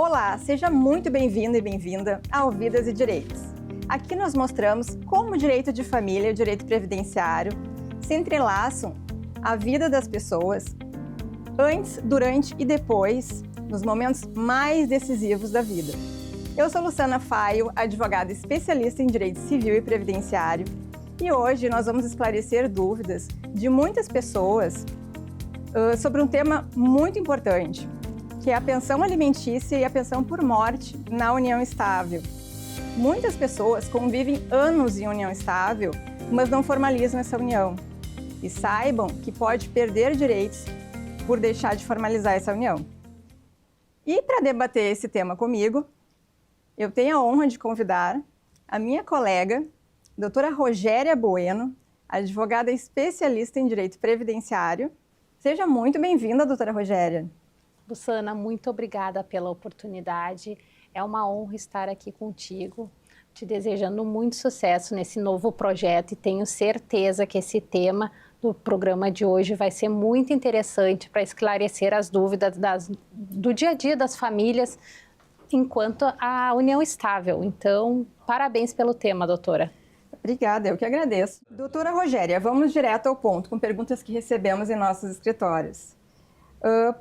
Olá, seja muito bem-vindo e bem-vinda ao Vidas e Direitos. Aqui nós mostramos como o direito de família e o direito previdenciário se entrelaçam à vida das pessoas antes, durante e depois, nos momentos mais decisivos da vida. Eu sou Luciana Faio, advogada especialista em direito civil e previdenciário, e hoje nós vamos esclarecer dúvidas de muitas pessoas sobre um tema muito importante, que é a pensão alimentícia e a pensão por morte na união estável. Muitas pessoas convivem anos em união estável, mas não formalizam essa união. E saibam que pode perder direitos por deixar de formalizar essa união. E para debater esse tema comigo, eu tenho a honra de convidar a minha colega, doutora Rogéria Bueno, advogada especialista em direito previdenciário. Seja muito bem-vinda, doutora Rogéria. Luciana, muito obrigada pela oportunidade. É uma honra estar aqui contigo, te desejando muito sucesso nesse novo projeto e tenho certeza que esse tema do programa de hoje vai ser muito interessante para esclarecer as dúvidas do dia a dia das famílias enquanto a união estável. Então, parabéns pelo tema, doutora. Obrigada, eu que agradeço. Doutora Rogéria, vamos direto ao ponto com perguntas que recebemos em nossos escritórios.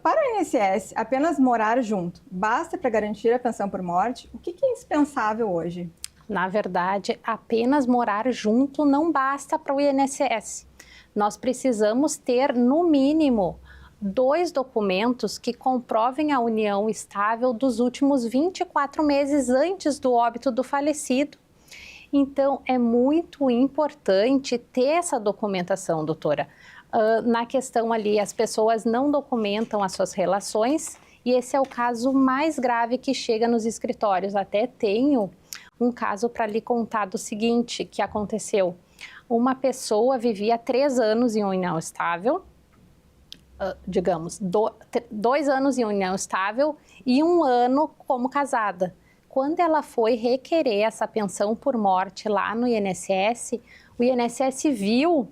Para o INSS, apenas morar junto basta para garantir a pensão por morte? O que é indispensável hoje? Na verdade, apenas morar junto não basta para o INSS. Nós precisamos ter, no mínimo, 2 documentos que comprovem a união estável dos últimos 24 meses antes do óbito do falecido. Então, é muito importante ter essa documentação, doutora. Na questão ali, as pessoas não documentam as suas relações e esse é o caso mais grave que chega nos escritórios. Até tenho um caso para lhe contar do seguinte, que aconteceu. Uma pessoa vivia 3 anos em união estável, digamos, 2 anos em união estável e 1 ano como casada. Quando ela foi requerer essa pensão por morte lá no INSS, o INSS viu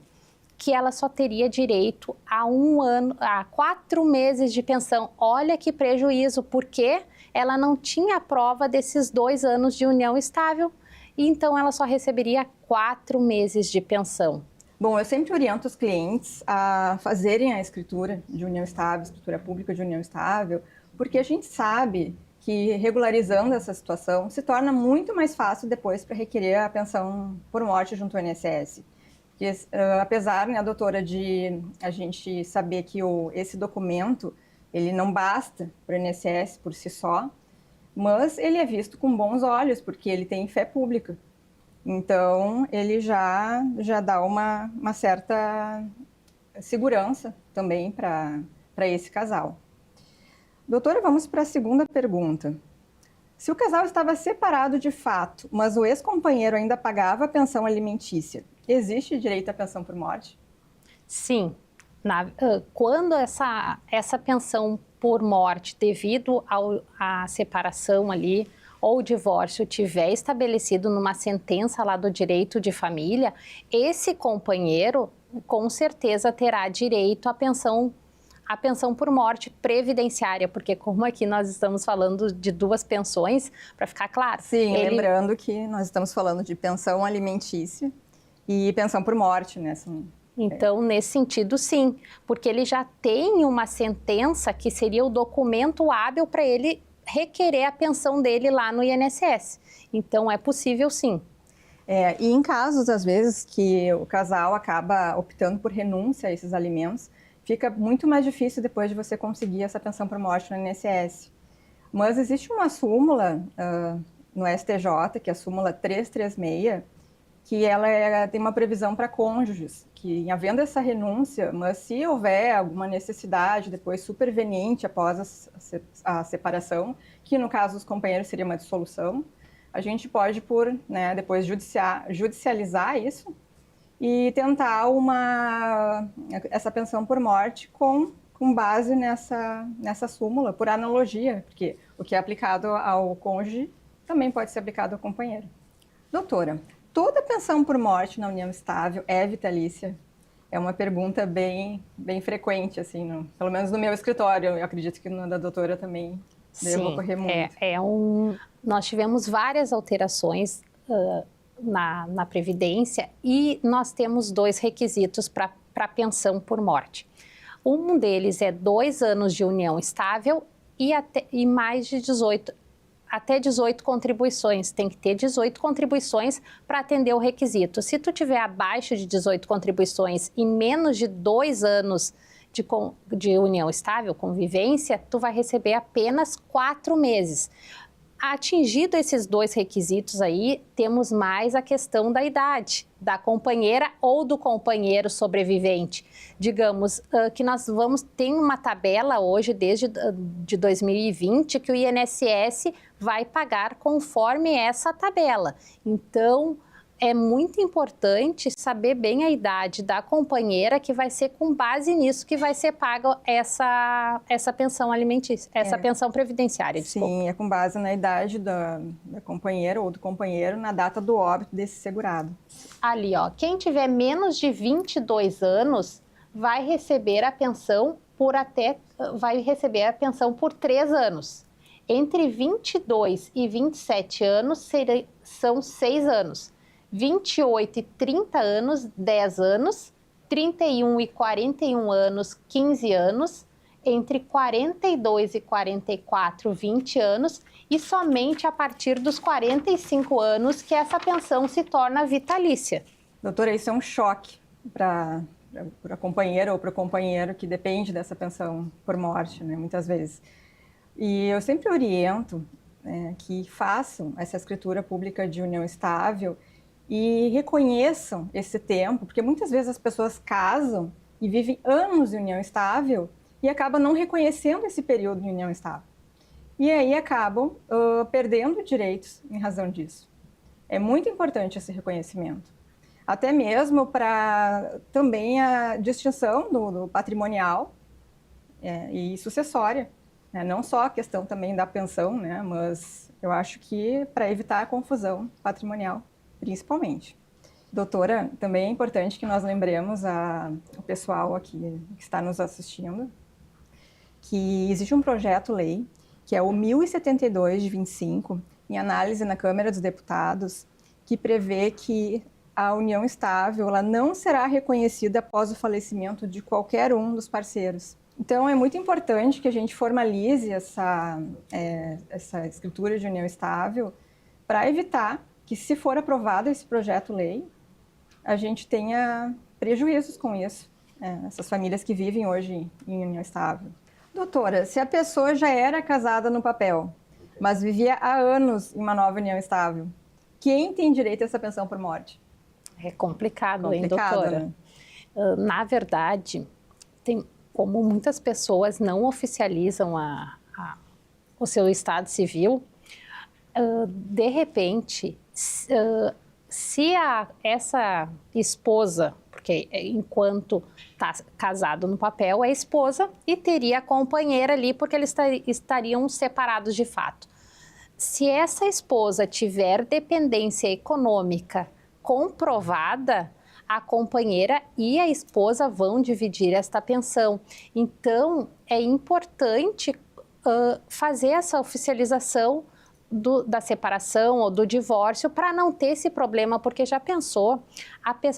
que ela só teria direito a 1 ano, a 4 meses de pensão. Olha que prejuízo, porque ela não tinha prova desses 2 anos de união estável, e então ela só receberia 4 meses de pensão. Bom, eu sempre oriento os clientes a fazerem a escritura de união estável, escritura pública de união estável, porque a gente sabe que regularizando essa situação se torna muito mais fácil depois para requerer a pensão por morte junto ao INSS. Porque, apesar, né, doutora, de a gente saber que esse documento ele não basta para o INSS por si só, mas ele é visto com bons olhos, porque ele tem fé pública. Então, ele já dá uma certa segurança também para esse casal. Doutora, vamos para a segunda pergunta. Se o casal estava separado de fato, mas o ex-companheiro ainda pagava a pensão alimentícia, existe direito à pensão por morte? Sim. Quando essa pensão por morte, devido à separação ali, ou divórcio tiver estabelecido numa sentença lá do direito de família, esse companheiro com certeza terá direito à pensão por morte previdenciária, porque como aqui nós estamos falando de 2 pensões, para ficar claro. Sim, lembrando que nós estamos falando de pensão alimentícia e pensão por morte, né? Então, nesse sentido, sim, porque ele já tem uma sentença que seria o documento hábil para ele requerer a pensão dele lá no INSS. Então, é possível, sim. E em casos, às vezes, que o casal acaba optando por renúncia a esses alimentos, fica muito mais difícil depois de você conseguir essa pensão por morte no INSS. Mas existe uma súmula no STJ, que é a súmula 336, que ela tem uma previsão para cônjuges, que em havendo essa renúncia, mas se houver alguma necessidade depois superveniente após a separação, que no caso dos companheiros seria uma dissolução, a gente pode depois judicializar isso e tentar essa pensão por morte com base nessa súmula, por analogia, porque o que é aplicado ao cônjuge também pode ser aplicado ao companheiro. Doutora, toda pensão por morte na união estável é vitalícia? É uma pergunta bem frequente, assim, pelo menos no meu escritório, eu acredito que no da doutora também deva ocorrer muito. Nós tivemos várias alterações na Previdência e nós temos 2 requisitos para pensão por morte. Um deles é 2 anos de união estável e mais de 18, até 18 contribuições. Tem que ter 18 contribuições para atender o requisito. Se tu tiver abaixo de 18 contribuições e menos de 2 anos de união estável, convivência, tu vai receber apenas 4 meses. Atingido esses 2 requisitos aí, temos mais a questão da idade, da companheira ou do companheiro sobrevivente. Digamos que tem uma tabela hoje, desde de 2020, que o INSS vai pagar conforme essa tabela. Então, é muito importante saber bem a idade da companheira, que vai ser com base nisso que vai ser paga essa pensão alimentícia, essa pensão previdenciária, desculpa. Sim, é com base na idade da companheira ou do companheiro na data do óbito desse segurado. Ali, ó, quem tiver menos de 22 anos vai receber a pensão por 3 anos. Entre 22 e 27 anos são 6 anos. 28 e 30 anos, 10 anos, 31 e 41 anos, 15 anos, entre 42 e 44, 20 anos, e somente a partir dos 45 anos que essa pensão se torna vitalícia. Doutora, isso é um choque para a companheira ou para o companheiro que depende dessa pensão por morte, né, muitas vezes. E eu sempre oriento que façam essa escritura pública de união estável e reconheçam esse tempo, porque muitas vezes as pessoas casam e vivem anos em união estável e acabam não reconhecendo esse período de união estável. E aí acabam perdendo direitos em razão disso. É muito importante esse reconhecimento. Até mesmo para também a distinção do patrimonial e sucessória. Né? Não só a questão também da pensão, né? Mas eu acho que para evitar a confusão patrimonial, principalmente. Doutora, também é importante que nós lembremos o pessoal aqui que está nos assistindo que existe um projeto-lei, que é o 1072 de 25, em análise na Câmara dos Deputados, que prevê que a união estável ela não será reconhecida após o falecimento de qualquer um dos parceiros. Então, é muito importante que a gente formalize essa escritura de união estável para evitar que, se for aprovado esse projeto-lei, a gente tenha prejuízos com isso, essas famílias que vivem hoje em união estável. Doutora, se a pessoa já era casada no papel, mas vivia há anos em uma nova união estável, quem tem direito a essa pensão por morte? É complicado, hein, doutora? Né? Na verdade, como muitas pessoas não oficializam o seu estado civil, de repente, se essa esposa, porque enquanto está casado no papel é esposa e teria a companheira ali porque eles estariam separados de fato. Se essa esposa tiver dependência econômica comprovada, a companheira e a esposa vão dividir esta pensão. Então, é importante fazer essa oficialização da separação ou do divórcio para não ter esse problema, porque já pensou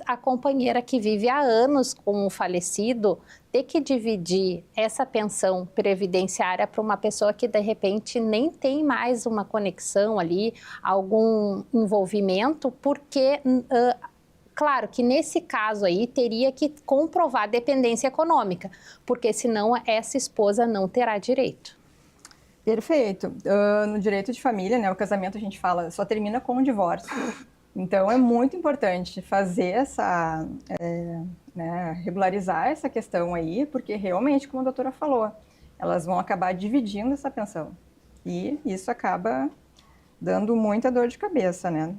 a companheira que vive há anos com o falecido ter que dividir essa pensão previdenciária para uma pessoa que de repente nem tem mais uma conexão ali, algum envolvimento, porque claro que nesse caso aí teria que comprovar dependência econômica, porque senão essa esposa não terá direito. Perfeito. No direito de família, né, o casamento a gente fala só termina com o divórcio. Então é muito importante fazer regularizar essa questão aí, porque realmente, como a doutora falou, elas vão acabar dividindo essa pensão. E isso acaba dando muita dor de cabeça, né?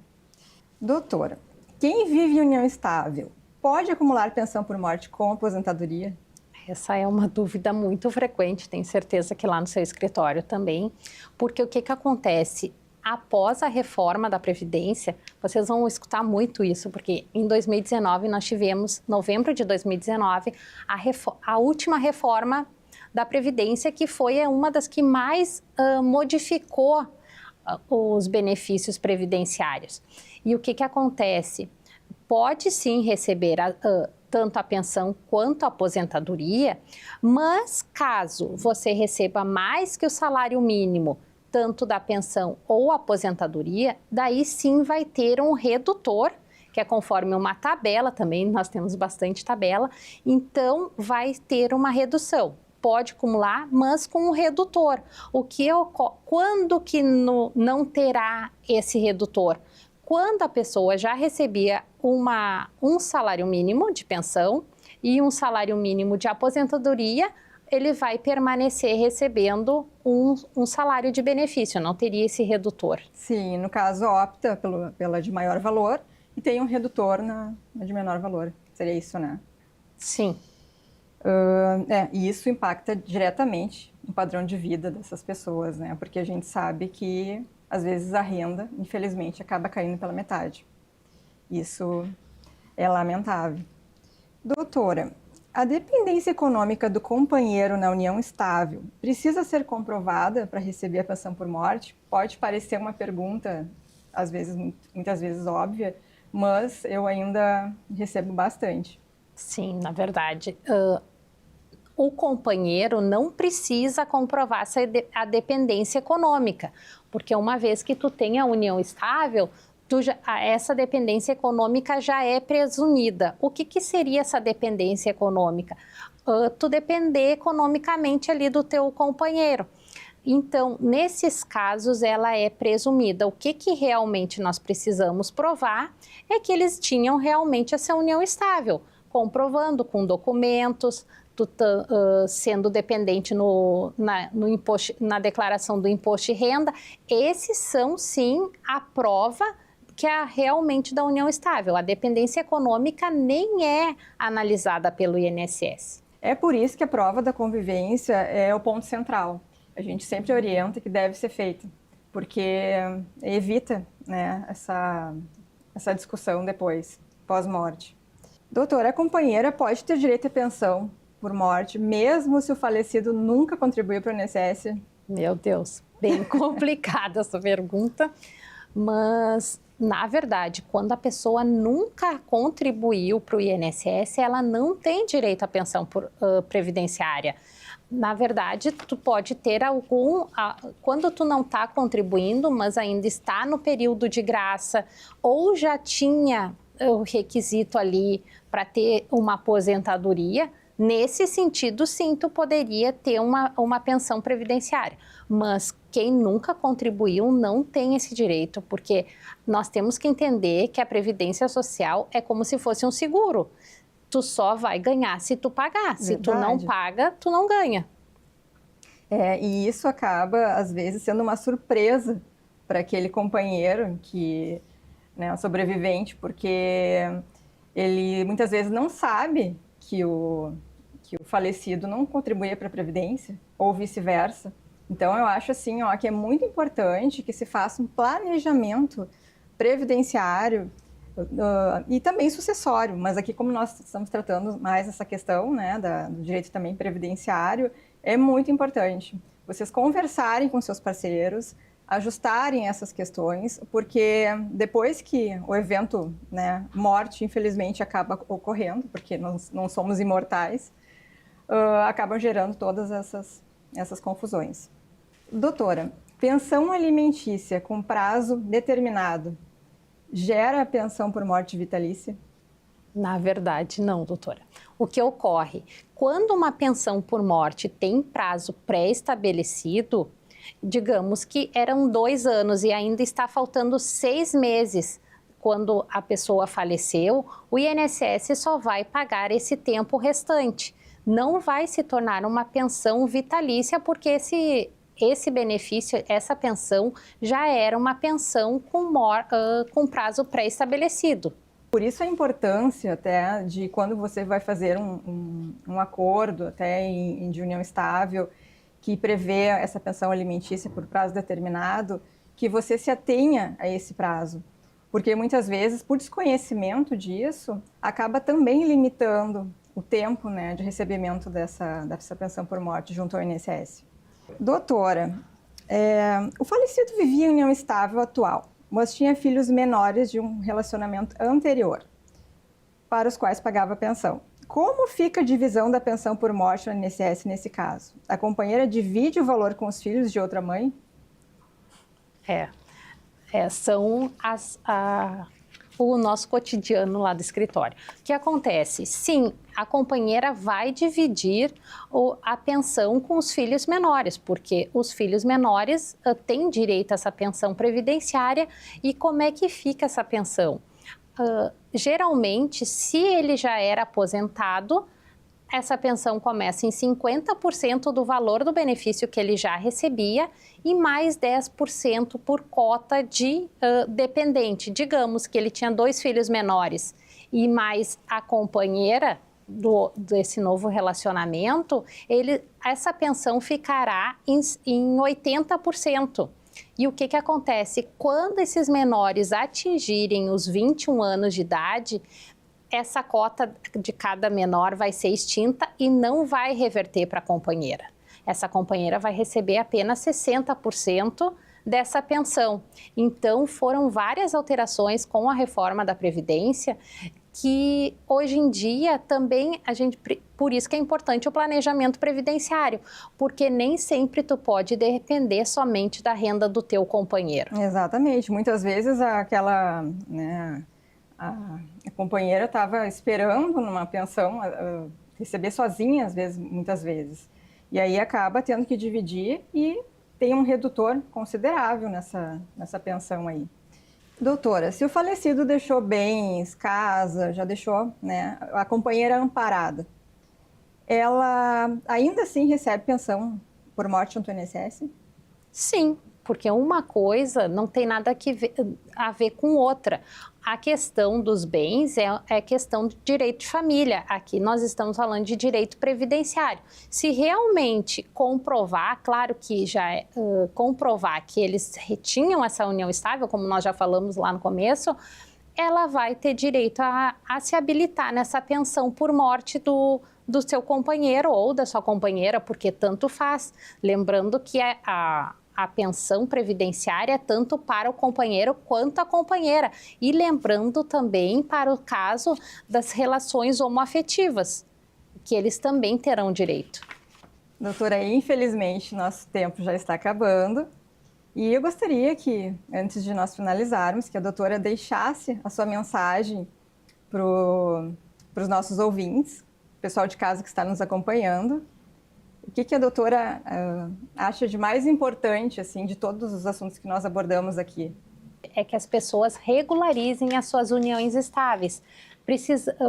Doutora, quem vive em união estável pode acumular pensão por morte com aposentadoria? Essa é uma dúvida muito frequente, tenho certeza que lá no seu escritório também, porque o que acontece? Após a reforma da Previdência, vocês vão escutar muito isso, porque em 2019 nós tivemos, novembro de 2019, a última reforma da Previdência, que foi uma das que mais modificou os benefícios previdenciários. E o que acontece? Pode sim receber tanto a pensão quanto a aposentadoria, mas caso você receba mais que o salário mínimo, tanto da pensão ou aposentadoria, daí sim vai ter um redutor, que é conforme uma tabela também, nós temos bastante tabela, então vai ter uma redução. Pode acumular, mas com um redutor. Quando que não terá esse redutor? Quando a pessoa já recebia um salário mínimo de pensão e um salário mínimo de aposentadoria, ele vai permanecer recebendo um salário de benefício, não teria esse redutor. Sim, no caso opta pela de maior valor e tem um redutor na de menor valor. Seria isso, né? Sim. E isso impacta diretamente no padrão de vida dessas pessoas, né? Porque a gente sabe que, às vezes, a renda, infelizmente, acaba caindo pela metade. Isso é lamentável. Doutora, a dependência econômica do companheiro na união estável precisa ser comprovada para receber a pensão por morte? Pode parecer uma pergunta, às vezes, muitas vezes óbvia, mas eu ainda recebo bastante. Sim, na verdade. O companheiro não precisa comprovar a dependência econômica, porque uma vez que tu tem a união estável, essa dependência econômica já é presumida. O que seria essa dependência econômica? Tu depender economicamente ali do teu companheiro. Então, nesses casos, ela é presumida. O que realmente nós precisamos provar é que eles tinham realmente essa união estável, comprovando com documentos, sendo dependente na declaração do imposto de renda. Esses são, sim, a prova que é realmente da união estável. A dependência econômica nem é analisada pelo INSS. É por isso que a prova da convivência é o ponto central. A gente sempre orienta que deve ser feita, porque evita, né, essa discussão depois, pós-morte. Doutora, a companheira pode ter direito à pensão por morte, mesmo se o falecido nunca contribuiu para o INSS? Meu Deus, bem complicada essa pergunta, mas, na verdade, quando a pessoa nunca contribuiu para o INSS, ela não tem direito à pensão previdenciária. Na verdade, tu pode ter quando tu não está contribuindo, mas ainda está no período de graça, ou já tinha o requisito ali para ter uma aposentadoria, nesse sentido, sim, tu poderia ter uma pensão previdenciária. Mas quem nunca contribuiu não tem esse direito, porque nós temos que entender que a Previdência Social é como se fosse um seguro. Tu só vai ganhar se tu pagar. Se tu não paga, tu não ganha. E isso acaba, às vezes, sendo uma surpresa para aquele companheiro que, né, sobrevivente, porque ele muitas vezes não sabe que o falecido não contribuía para a Previdência, ou vice-versa. Então, eu acho assim, que é muito importante que se faça um planejamento previdenciário e também sucessório, mas aqui, como nós estamos tratando mais essa questão, né, do direito também previdenciário, é muito importante vocês conversarem com seus parceiros, ajustarem essas questões, porque depois que o evento, né, morte, infelizmente, acaba ocorrendo, porque nós não somos imortais, acabam gerando todas essas confusões. Doutora, pensão alimentícia com prazo determinado gera pensão por morte vitalícia? Na verdade, não, doutora. O que ocorre? Quando uma pensão por morte tem prazo pré-estabelecido, digamos que eram 2 anos e ainda está faltando 6 meses quando a pessoa faleceu, o INSS só vai pagar esse tempo restante. Não vai se tornar uma pensão vitalícia, porque esse benefício, essa pensão, já era uma pensão com prazo pré-estabelecido. Por isso a importância até de quando você vai fazer um acordo até de união estável que prevê essa pensão alimentícia por prazo determinado, que você se atenha a esse prazo. Porque muitas vezes, por desconhecimento disso, acaba também limitando o tempo, né, de recebimento dessa pensão por morte junto ao INSS. Doutora, o falecido vivia em união estável atual, mas tinha filhos menores de um relacionamento anterior, para os quais pagava pensão. Como fica a divisão da pensão por morte no INSS nesse caso? A companheira divide o valor com os filhos de outra mãe? São o nosso cotidiano lá do escritório. O que acontece? Sim, a companheira vai dividir a pensão com os filhos menores, porque os filhos menores têm direito a essa pensão previdenciária. E como é que fica essa pensão? Geralmente, se ele já era aposentado, essa pensão começa em 50% do valor do benefício que ele já recebia e mais 10% por cota de dependente. Digamos que ele tinha 2 filhos menores e mais a companheira desse novo relacionamento, essa pensão ficará em 80%. E o que acontece? Quando esses menores atingirem os 21 anos de idade, essa cota de cada menor vai ser extinta e não vai reverter para a companheira. Essa companheira vai receber apenas 60% dessa pensão. Então, foram várias alterações com a reforma da Previdência que hoje em dia também por isso que é importante o planejamento previdenciário, porque nem sempre tu pode depender somente da renda do teu companheiro. Exatamente, muitas vezes a companheira estava esperando numa pensão receber sozinha, muitas vezes, e aí acaba tendo que dividir e tem um redutor considerável nessa pensão aí. Doutora, se o falecido deixou bens, casa, já deixou, né, a companheira amparada, ela ainda assim recebe pensão por morte junto ao INSS? Sim, porque uma coisa não tem nada a ver com outra. A questão dos bens é questão de direito de família. Aqui nós estamos falando de direito previdenciário. Se realmente comprovar, claro que comprovar que eles retinham essa união estável, como nós já falamos lá no começo, ela vai ter direito a se habilitar nessa pensão por morte do seu companheiro ou da sua companheira, porque tanto faz. Lembrando que a pensão previdenciária é tanto para o companheiro quanto a companheira. E lembrando também para o caso das relações homoafetivas, que eles também terão direito. Doutora, infelizmente nosso tempo já está acabando. E eu gostaria que, antes de nós finalizarmos, que a doutora deixasse a sua mensagem para os nossos ouvintes, pessoal de casa que está nos acompanhando. O que a doutora acha de mais importante, assim, de todos os assuntos que nós abordamos aqui? É que as pessoas regularizem as suas uniões estáveis.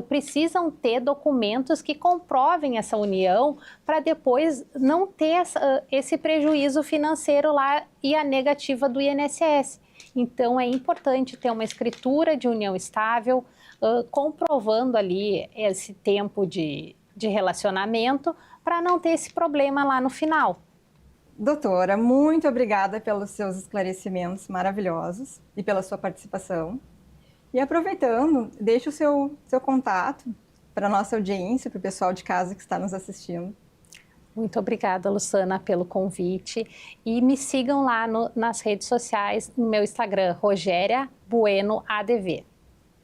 Precisam ter documentos que comprovem essa união para depois não ter esse prejuízo financeiro lá e a negativa do INSS. Então, é importante ter uma escritura de união estável, comprovando ali esse tempo de relacionamento, para não ter esse problema lá no final. Doutora, muito obrigada pelos seus esclarecimentos maravilhosos e pela sua participação. E aproveitando, deixe o seu contato para a nossa audiência, para o pessoal de casa que está nos assistindo. Muito obrigada, Luciana, pelo convite. E me sigam lá nas redes sociais, no meu Instagram, Rogéria Bueno ADV.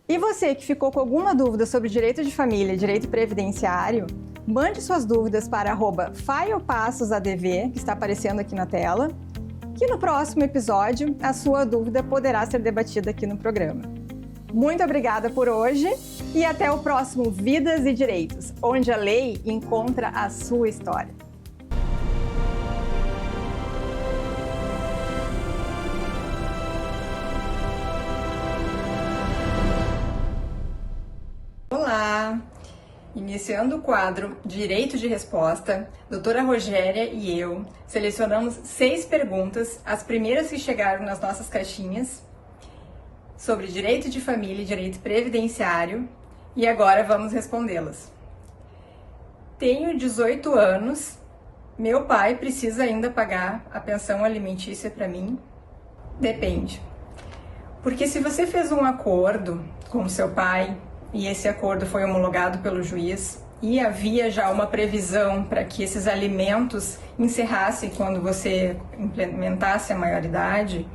E você que ficou com alguma dúvida sobre direito de família e direito previdenciário, mande suas dúvidas para @faiopassosADV, que está aparecendo aqui na tela, que no próximo episódio a sua dúvida poderá ser debatida aqui no programa. Muito obrigada por hoje e até o próximo Vidas e Direitos, onde a lei encontra a sua história. Olá! Iniciando o quadro Direito de Resposta, doutora Rogéria e eu selecionamos 6 perguntas, as primeiras que chegaram nas nossas caixinhas, sobre direito de família e direito previdenciário, e agora vamos respondê-las. Tenho 18 anos, meu pai precisa ainda pagar a pensão alimentícia para mim? Depende. Porque se você fez um acordo com o seu pai, e esse acordo foi homologado pelo juiz, e havia já uma previsão para que esses alimentos encerrassem quando você implementasse a maioridade,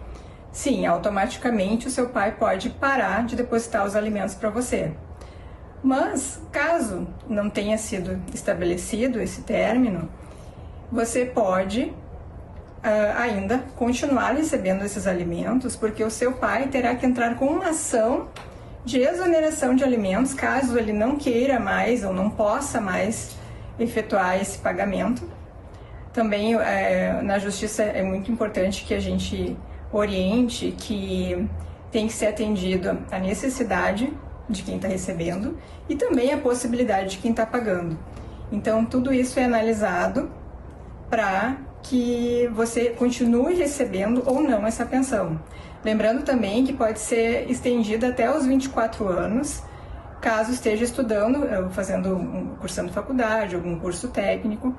sim, automaticamente o seu pai pode parar de depositar os alimentos para você. Mas, caso não tenha sido estabelecido esse término, você pode ainda continuar recebendo esses alimentos, porque o seu pai terá que entrar com uma ação de exoneração de alimentos, caso ele não queira mais ou não possa mais efetuar esse pagamento. Também na justiça é muito importante que a gente oriente que tem que ser atendido a necessidade de quem está recebendo e também a possibilidade de quem está pagando. Então, tudo isso é analisado para que você continue recebendo ou não essa pensão. Lembrando também que pode ser estendida até os 24 anos, caso esteja estudando, cursando faculdade, algum curso técnico.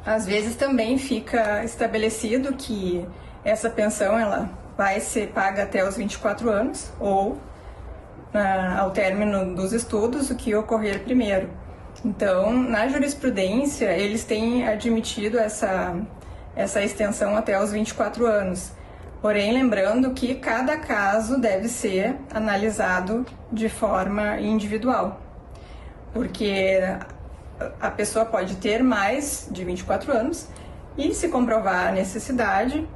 Às vezes também fica estabelecido que essa pensão ela vai ser paga até os 24 anos ou ao término dos estudos, o que ocorrer primeiro. Então, na jurisprudência, eles têm admitido essa extensão até os 24 anos. Porém, lembrando que cada caso deve ser analisado de forma individual, porque a pessoa pode ter mais de 24 anos e, se comprovar a necessidade,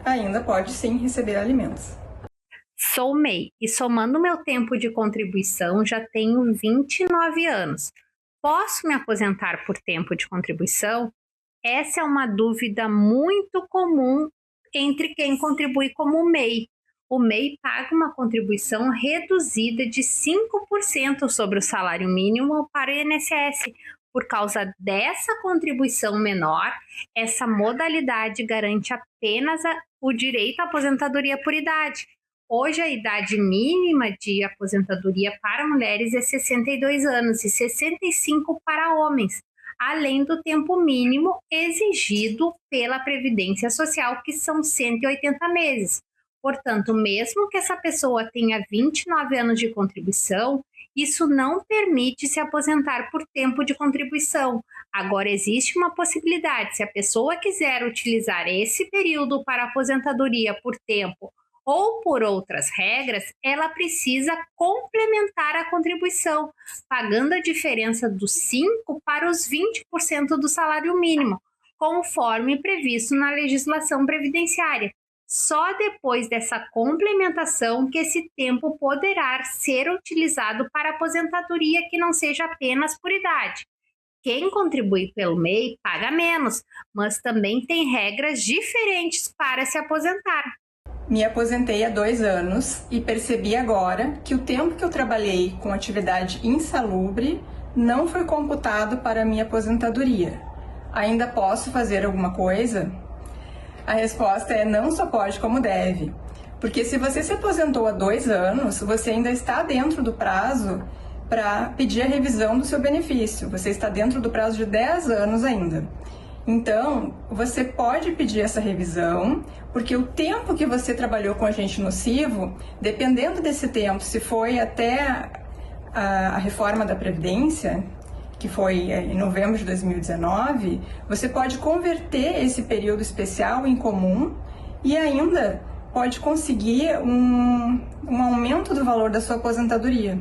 ainda pode sim receber alimentos. Sou MEI e, somando meu tempo de contribuição, já tenho 29 anos. Posso me aposentar por tempo de contribuição? Essa é uma dúvida muito comum entre quem contribui como MEI. O MEI paga uma contribuição reduzida de 5% sobre o salário mínimo para o INSS. Por causa dessa contribuição menor, essa modalidade garante apenas o direito à aposentadoria por idade. Hoje, a idade mínima de aposentadoria para mulheres é 62 anos e 65 para homens, além do tempo mínimo exigido pela Previdência Social, que são 180 meses. Portanto, mesmo que essa pessoa tenha 29 anos de contribuição, isso não permite se aposentar por tempo de contribuição. Agora, existe uma possibilidade, se a pessoa quiser utilizar esse período para aposentadoria por tempo ou por outras regras, ela precisa complementar a contribuição, pagando a diferença dos 5% para os 20% do salário mínimo, conforme previsto na legislação previdenciária. Só depois dessa complementação que esse tempo poderá ser utilizado para aposentadoria que não seja apenas por idade. Quem contribui pelo MEI paga menos, mas também tem regras diferentes para se aposentar. Me aposentei há 2 anos e percebi agora que o tempo que eu trabalhei com atividade insalubre não foi computado para a minha aposentadoria. Ainda posso fazer alguma coisa? A resposta é não só pode como deve. Porque se você se aposentou há 2 anos, você ainda está dentro do prazo para pedir a revisão do seu benefício. Você está dentro do prazo de 10 anos ainda. Então, você pode pedir essa revisão, porque o tempo que você trabalhou com agente nocivo, dependendo desse tempo, se foi até a reforma da Previdência, que foi em novembro de 2019, você pode converter esse período especial em comum e ainda pode conseguir um aumento do valor da sua aposentadoria,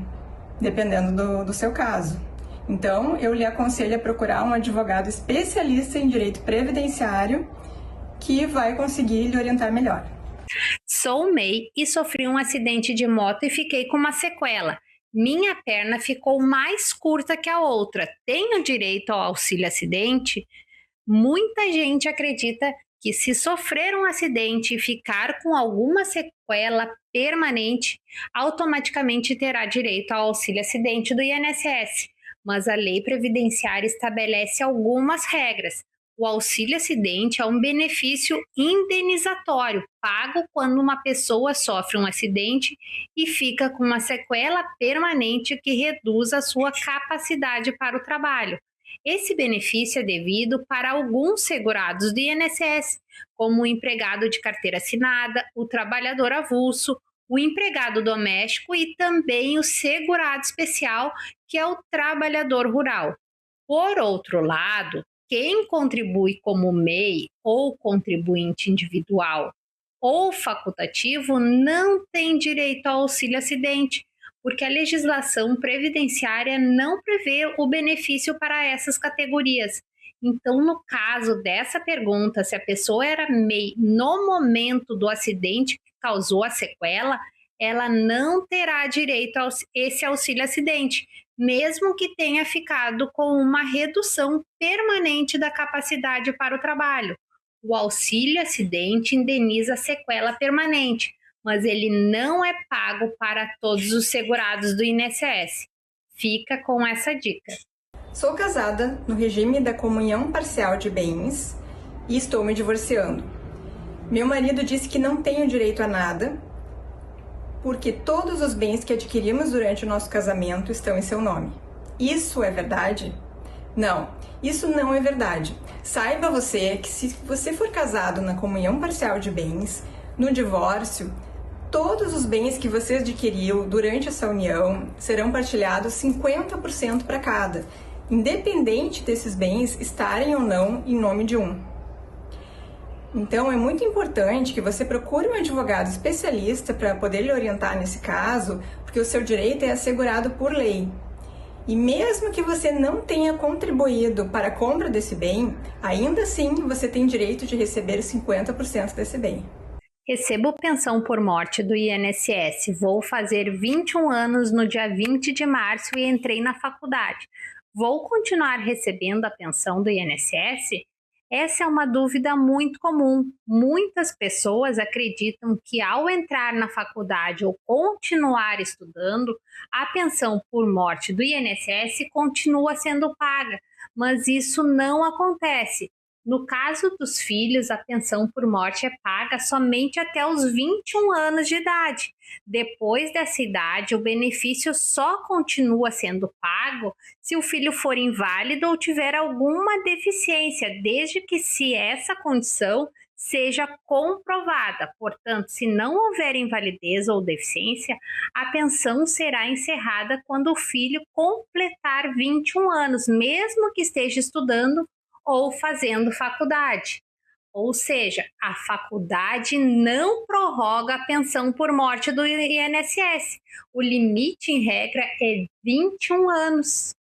dependendo do seu caso. Então, eu lhe aconselho a procurar um advogado especialista em direito previdenciário que vai conseguir lhe orientar melhor. Sou MEI e sofri um acidente de moto e fiquei com uma sequela. Minha perna ficou mais curta que a outra. Tenho direito ao auxílio acidente? Muita gente acredita que se sofrer um acidente e ficar com alguma sequela permanente, automaticamente terá direito ao auxílio acidente do INSS. Mas a lei previdenciária estabelece algumas regras. O auxílio acidente é um benefício indenizatório, pago quando uma pessoa sofre um acidente e fica com uma sequela permanente que reduz a sua capacidade para o trabalho. Esse benefício é devido para alguns segurados do INSS, como o empregado de carteira assinada, o trabalhador avulso, o empregado doméstico e também o segurado especial, que é o trabalhador rural. Por outro lado, quem contribui como MEI ou contribuinte individual ou facultativo não tem direito ao auxílio acidente, porque a legislação previdenciária não prevê o benefício para essas categorias. Então, no caso dessa pergunta, se a pessoa era MEI no momento do acidente que causou a sequela, ela não terá direito a esse auxílio acidente, mesmo que tenha ficado com uma redução permanente da capacidade para o trabalho. O auxílio acidente indeniza a sequela permanente, mas ele não é pago para todos os segurados do INSS. Fica com essa dica. Sou casada no regime da comunhão parcial de bens e estou me divorciando. Meu marido disse que não tenho direito a nada, porque todos os bens que adquirimos durante o nosso casamento estão em seu nome. Isso é verdade? Não, isso não é verdade. Saiba você que se você for casado na comunhão parcial de bens, no divórcio, todos os bens que você adquiriu durante essa união serão partilhados 50% para cada, independente desses bens estarem ou não em nome de um. Então, é muito importante que você procure um advogado especialista para poder lhe orientar nesse caso, porque o seu direito é assegurado por lei. E mesmo que você não tenha contribuído para a compra desse bem, ainda assim você tem direito de receber 50% desse bem. Recebo pensão por morte do INSS. Vou fazer 21 anos no dia 20 de março e entrei na faculdade. Vou continuar recebendo a pensão do INSS? Essa é uma dúvida muito comum. Muitas pessoas acreditam que ao entrar na faculdade ou continuar estudando, a pensão por morte do INSS continua sendo paga, mas isso não acontece. No caso dos filhos, a pensão por morte é paga somente até os 21 anos de idade. Depois dessa idade, o benefício só continua sendo pago se o filho for inválido ou tiver alguma deficiência, desde que se essa condição seja comprovada. Portanto, se não houver invalidez ou deficiência, a pensão será encerrada quando o filho completar 21 anos, mesmo que esteja estudando ou fazendo faculdade. Ou seja, a faculdade não prorroga a pensão por morte do INSS. O limite, em regra, é 21 anos.